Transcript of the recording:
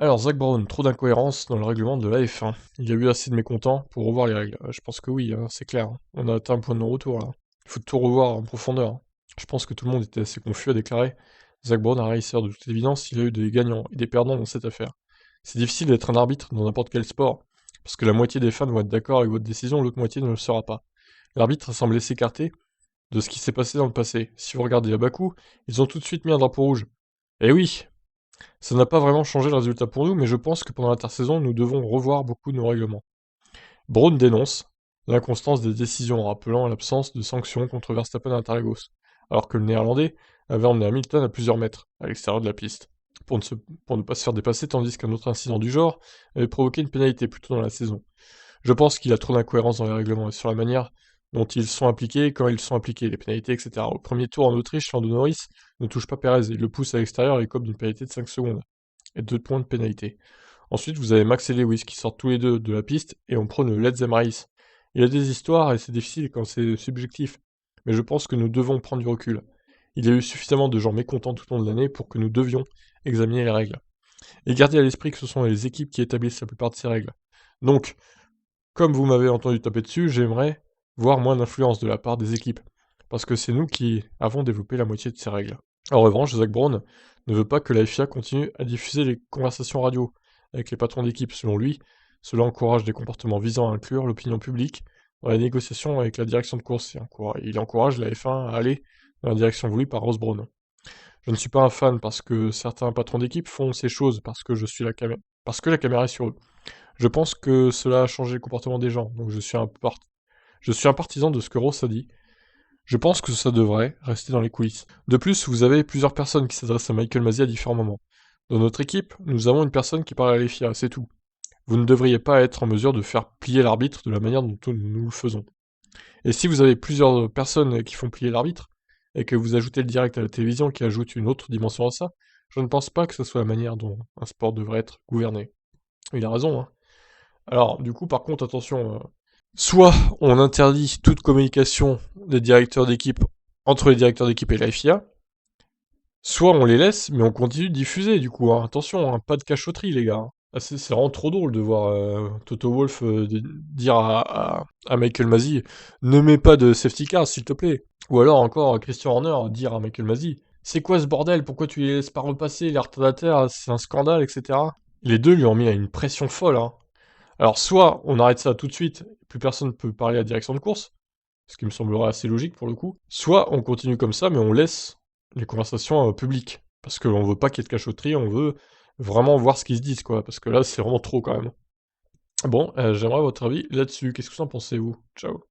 Alors, Zach Brown, trop d'incohérences dans le règlement de la F1. Il y a eu assez de mécontents pour revoir les règles. Je pense que oui, hein, c'est clair, hein. On a atteint un point de non-retour là. Il faut tout revoir en profondeur, hein. Je pense que tout le monde était assez confus à déclarer. Zach Brown, un racer de toute évidence, il a eu des gagnants et des perdants dans cette affaire. C'est difficile d'être un arbitre dans n'importe quel sport, parce que la moitié des fans vont être d'accord avec votre décision, l'autre moitié ne le sera pas. L'arbitre semblait s'écarter de ce qui s'est passé dans le passé. Si vous regardez à Bakou, ils ont tout de suite mis un drapeau rouge. Eh oui, ça n'a pas vraiment changé le résultat pour nous, mais je pense que pendant l'intersaison, nous devons revoir beaucoup de nos règlements. Brown dénonce l'inconstance des décisions, rappelant l'absence de sanctions contre Verstappen et Interlagos, alors que le Néerlandais avait emmené Hamilton à plusieurs mètres, à l'extérieur de la piste, pour ne pas se faire dépasser, tandis qu'un autre incident du genre avait provoqué une pénalité plus tôt dans la saison. Je pense qu'il y a trop d'incohérences dans les règlements et sur la manière dont ils sont appliqués, quand ils sont appliqués, les pénalités, etc. Au premier tour en Autriche, Lando Norris ne touche pas Perez, il le pousse à l'extérieur et cope d'une pénalité de 5 secondes, et 2 points de pénalité. Ensuite, vous avez Max et Lewis qui sortent tous les deux de la piste et on prône le Let them race. Il y a des histoires et c'est difficile quand c'est subjectif, mais je pense que nous devons prendre du recul. Il y a eu suffisamment de gens mécontents tout au long de l'année pour que nous devions examiner les règles. Et garder à l'esprit que ce sont les équipes qui établissent la plupart de ces règles. Donc, comme vous m'avez entendu taper dessus, j'aimerais voir moins d'influence de la part des équipes, parce que c'est nous qui avons développé la moitié de ces règles. En revanche, Zach Brown ne veut pas que la FIA continue à diffuser les conversations radio avec les patrons d'équipe. Selon lui, cela encourage des comportements visant à inclure l'opinion publique dans les négociations avec la direction de course. Il encourage la F1 à aller dans la direction voulue par Ross Brawn. Je ne suis pas un fan parce que certains patrons d'équipe font ces choses parce que la caméra est sur eux. Je pense que cela a changé le comportement des gens, donc je suis un partisan de ce que Ross a dit. Je pense que ça devrait rester dans les coulisses. De plus, vous avez plusieurs personnes qui s'adressent à Michael Masi à différents moments. Dans notre équipe, nous avons une personne qui parle à l'FIA, c'est tout. Vous ne devriez pas être en mesure de faire plier l'arbitre de la manière dont nous le faisons. Et si vous avez plusieurs personnes qui font plier l'arbitre, et que vous ajoutez le direct à la télévision qui ajoute une autre dimension à ça, je ne pense pas que ce soit la manière dont un sport devrait être gouverné. Il a raison, hein. Alors, du coup, par contre, attention, soit on interdit toute communication des directeurs d'équipe entre les directeurs d'équipe et la FIA, soit on les laisse, mais on continue de diffuser, du coup, hein. Attention, hein, pas de cachotterie, les gars, hein. Ah, c'est vraiment trop drôle de voir Toto Wolff dire à Michael Masi ne mets pas de safety car, s'il te plaît. Ou alors encore Christian Horner dire à Michael Masi c'est quoi ce bordel, pourquoi tu les laisses pas repasser, les retardataires, c'est un scandale, etc. Les deux lui ont mis à une pression folle, hein. Alors, soit on arrête ça tout de suite, plus personne ne peut parler à la direction de course, ce qui me semblerait assez logique pour le coup, soit on continue comme ça, mais on laisse les conversations publiques. Parce qu'on veut pas qu'il y ait de cachotterie, on veut vraiment voir ce qu'ils se disent, quoi, parce que là, c'est vraiment trop quand même. Bon, j'aimerais votre avis là-dessus. Qu'est-ce que vous en pensez, vous? Ciao.